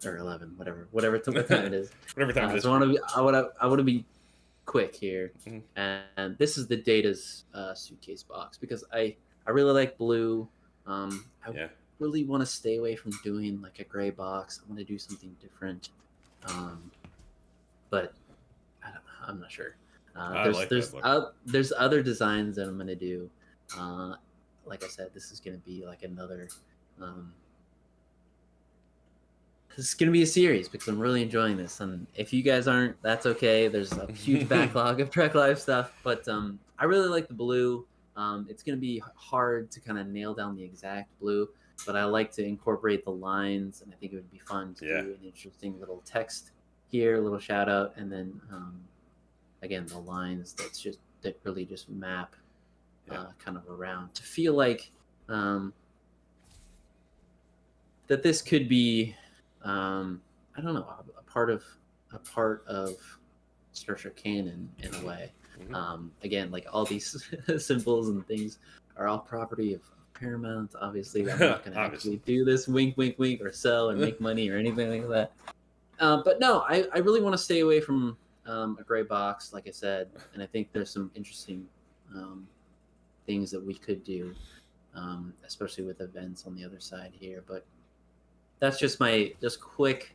or 11, whatever time it is. Whatever time it is. So I want to be quick here, and this is the Data's suitcase box, because I really like blue. I really want to stay away from doing like a gray box. I want to do something different, but I'm not sure. There's other designs that I'm gonna do. Like I said, this is gonna be like another. This is gonna be a series because I'm really enjoying this, and if you guys aren't, that's okay. There's a huge backlog of Trek Live stuff, but I really like the blue. It's gonna be hard to kind of nail down the exact blue, but I like to incorporate the lines, and I think it would be fun to do an interesting little text here, a little shout out, and then again the lines that really just map kind of around to feel like that this could be I don't know, a part of Star Trek canon in a way. Again, like all these symbols and things are all property of Paramount. Obviously, I'm not going to actually do this wink, wink, wink, or sell or make money or anything like that. But no, I really want to stay away from a gray box, like I said, and I think there's some interesting things that we could do, especially with events on the other side here. But that's just quick.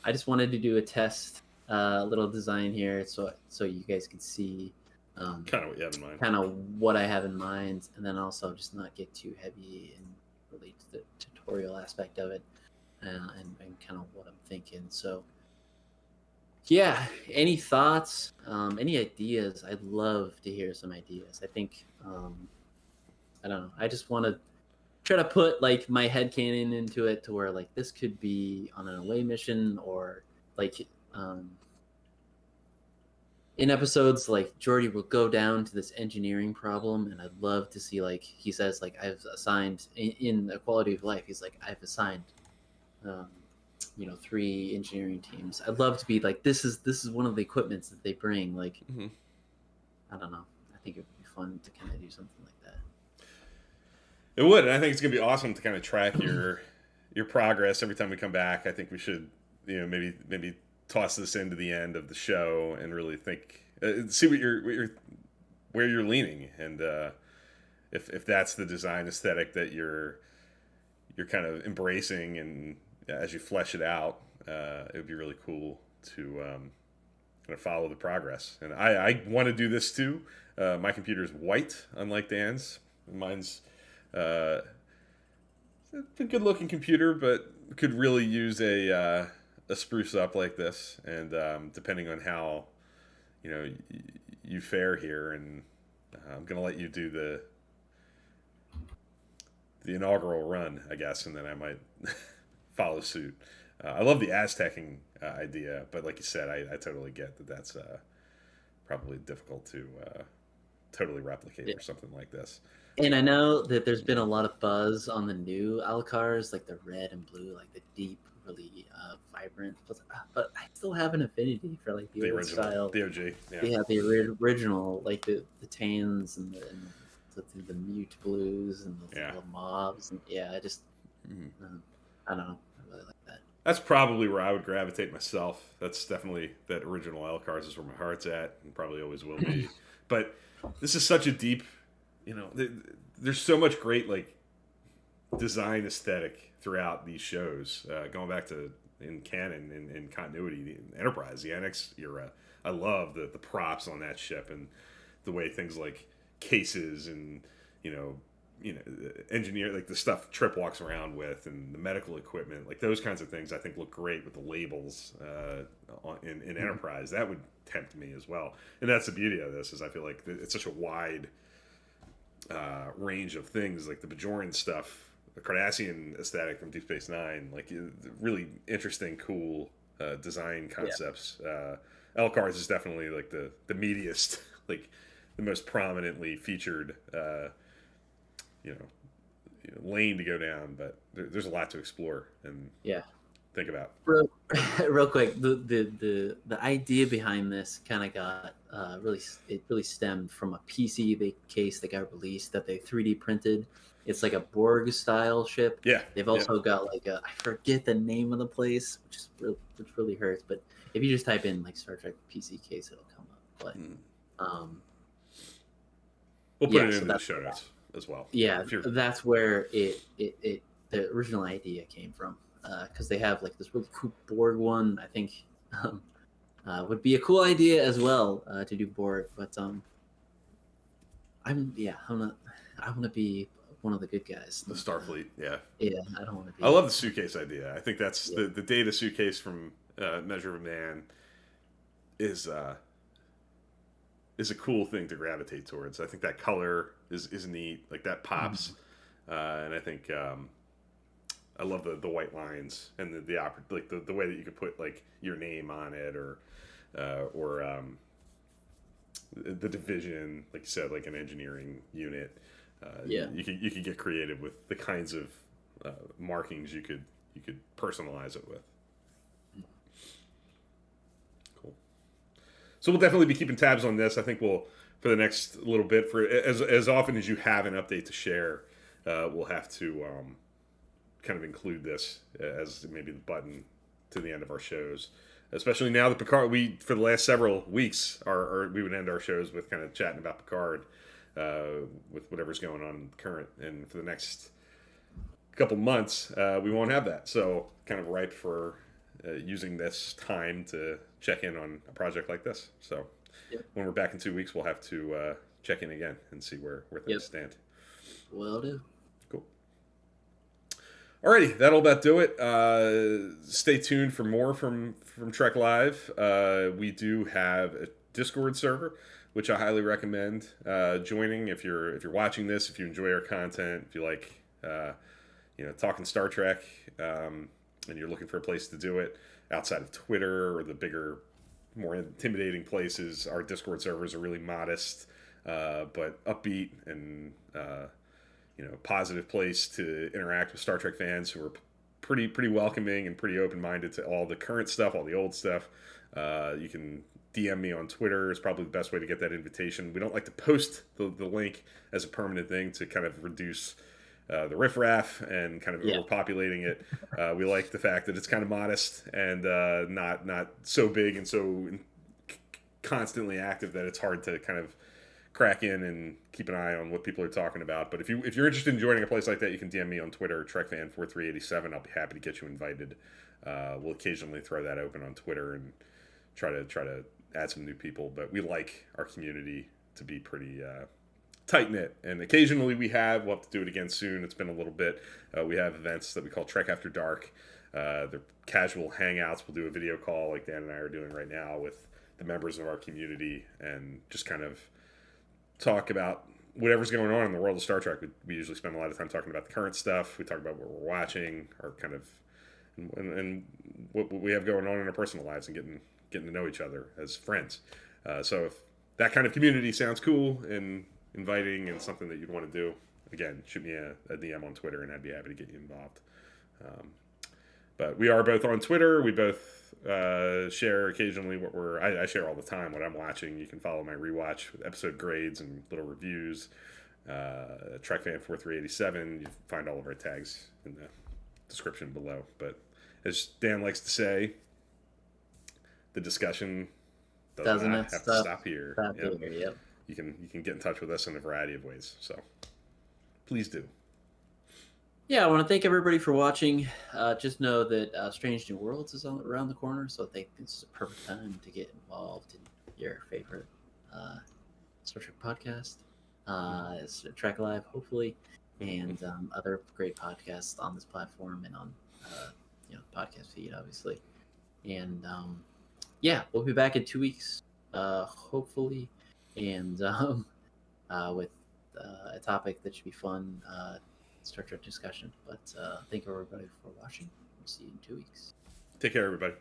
I just wanted to do a test little design here, so you guys could see kind of what you have in mind. Kind of what I have in mind, and then also just not get too heavy and relate to the tutorial aspect of it, and kind of what I'm thinking. So yeah, any thoughts, any ideas? I'd love to hear some ideas. I think I don't know. I just want to try to put like my headcanon into it to where like this could be on an away mission, or like in episodes, like Geordi will go down to this engineering problem, and I'd love to see, like he says, like I've assigned in a quality of life. He's like, I've assigned, um, 3 engineering teams. I'd love to be like, this is one of the equipments that they bring. Like, Mm-hmm. I don't know. I think it would be fun to kind of do something like that. It would, and I think it's gonna be awesome to kind of track your progress every time we come back. I think we should, maybe toss this into the end of the show and really think, see where you're leaning, and if that's the design aesthetic that you're kind of embracing, and as you flesh it out, it would be really cool to kind of follow the progress. And I want to do this too. My computer is white, unlike Dan's. Mine's a good looking computer, but could really use a spruce up like this. And depending on how you fare here, and I'm gonna let you do the inaugural run, I guess, and then I might follow suit. I love the Aztecing idea, but like you said, I totally get that that's probably difficult to totally replicate or something like this. And I know that there's been a lot of buzz on the new Alcars, like the red and blue, like the deep, really vibrant. But I still have an affinity for like the old original style, the OG. yeah, the original, like the tans and the mute blues and the little mobs, and I just I don't know, I really like that. That's probably where I would gravitate myself. That's definitely that original Elcars is where my heart's at, and probably always will be. But this is such a deep, there's so much great like design aesthetic throughout these shows. Going back to in canon, in continuity, the Enterprise, the NX era, I love the props on that ship and the way things like cases and engineer, like the stuff Trip walks around with, and the medical equipment, like those kinds of things, I think look great with the labels in Enterprise. That would tempt me as well, and that's the beauty of this, is I feel like it's such a wide range of things, like the Bajoran stuff, the Cardassian aesthetic from Deep Space Nine, like really interesting, cool design concepts. Elcars is definitely like the meatiest, like the most prominently featured lane to go down, but there's a lot to explore and think about. Real quick, the idea behind this kind of got really stemmed from a PC case that got released that they 3D printed. It's like a Borg style ship. Yeah, they've also got like I forget the name of the place, which really hurts. But if you just type in like Star Trek PC case, it'll come up. But we'll put it in the show notes as well. Yeah, that's where the original idea came from. Because they have like this really cool Borg one. I think would be a cool idea as well to do Borg. But I want to be one of the good guys. The Starfleet, yeah. I don't want to be. I love the suitcase idea. I think that's the data suitcase from Measure of a Man is a cool thing to gravitate towards. I think that color is neat. Like that pops, and I think. I love the white lines and the way that you could put like your name on it, or the division, like you said, like an engineering unit. You could get creative with the kinds of markings you could personalize it with. Cool. So we'll definitely be keeping tabs on this. I think we'll, for the next little bit, for as often as you have an update to share, we'll have to kind of include this as maybe the button to the end of our shows, especially now that Picard, for the last several weeks we would end our shows with kind of chatting about Picard with whatever's going on current, and for the next couple months we won't have that, so kind of ripe for using this time to check in on a project like this. So when we're back in 2 weeks, we'll have to check in again and see where things stand. Will do. Alrighty, that'll about do it. Stay tuned for more from Trek Live. We do have a Discord server, which I highly recommend joining if you're watching this, if you enjoy our content, if you like talking Star Trek, and you're looking for a place to do it outside of Twitter or the bigger more intimidating places. Our Discord servers are really modest, but upbeat and positive place to interact with Star Trek fans who are pretty welcoming and pretty open minded to all the current stuff, all the old stuff. You can DM me on Twitter is probably the best way to get that invitation. We don't like to post the link as a permanent thing to kind of reduce the riffraff and kind of overpopulating it. We like the fact that it's kind of modest and not so big and so constantly active that it's hard to kind of crack in and keep an eye on what people are talking about. But if you're interested in joining a place like that, you can DM me on Twitter, TrekFan4387. I'll be happy to get you invited. We'll occasionally throw that open on Twitter and try to add some new people. But we like our community to be pretty tight knit, and occasionally we'll have to do it again soon. It's been a little bit. We have events that we call Trek After Dark. They're casual hangouts. We'll do a video call like Dan and I are doing right now with the members of our community and just kind of talk about whatever's going on in the world of Star Trek. We usually spend a lot of time talking about the current stuff. We talk about what we're watching, our kind of and what we have going on in our personal lives, and getting to know each other as friends. So if that kind of community sounds cool and inviting and something that you'd want to do, again, shoot me a DM on Twitter and I'd be happy to get you involved. But we are both on Twitter. We both share occasionally I share all the time what I'm watching. You can follow my rewatch with episode grades and little reviews. TrekFan4387. You find all of our tags in the description below. But as Dan likes to say, the discussion doesn't have to stop here. Yep. You can get in touch with us in a variety of ways. So please do. Yeah, I want to thank everybody for watching. Just know that Strange New Worlds is around the corner, so I think this is a perfect time to get involved in your favorite Star Trek podcast. It's Trek Live, hopefully, and other great podcasts on this platform and on podcast feed, obviously. And we'll be back in 2 weeks, hopefully, and with a topic that should be fun. Star Trek discussion. But thank you everybody for watching. We'll see you in 2 weeks. Take care, everybody.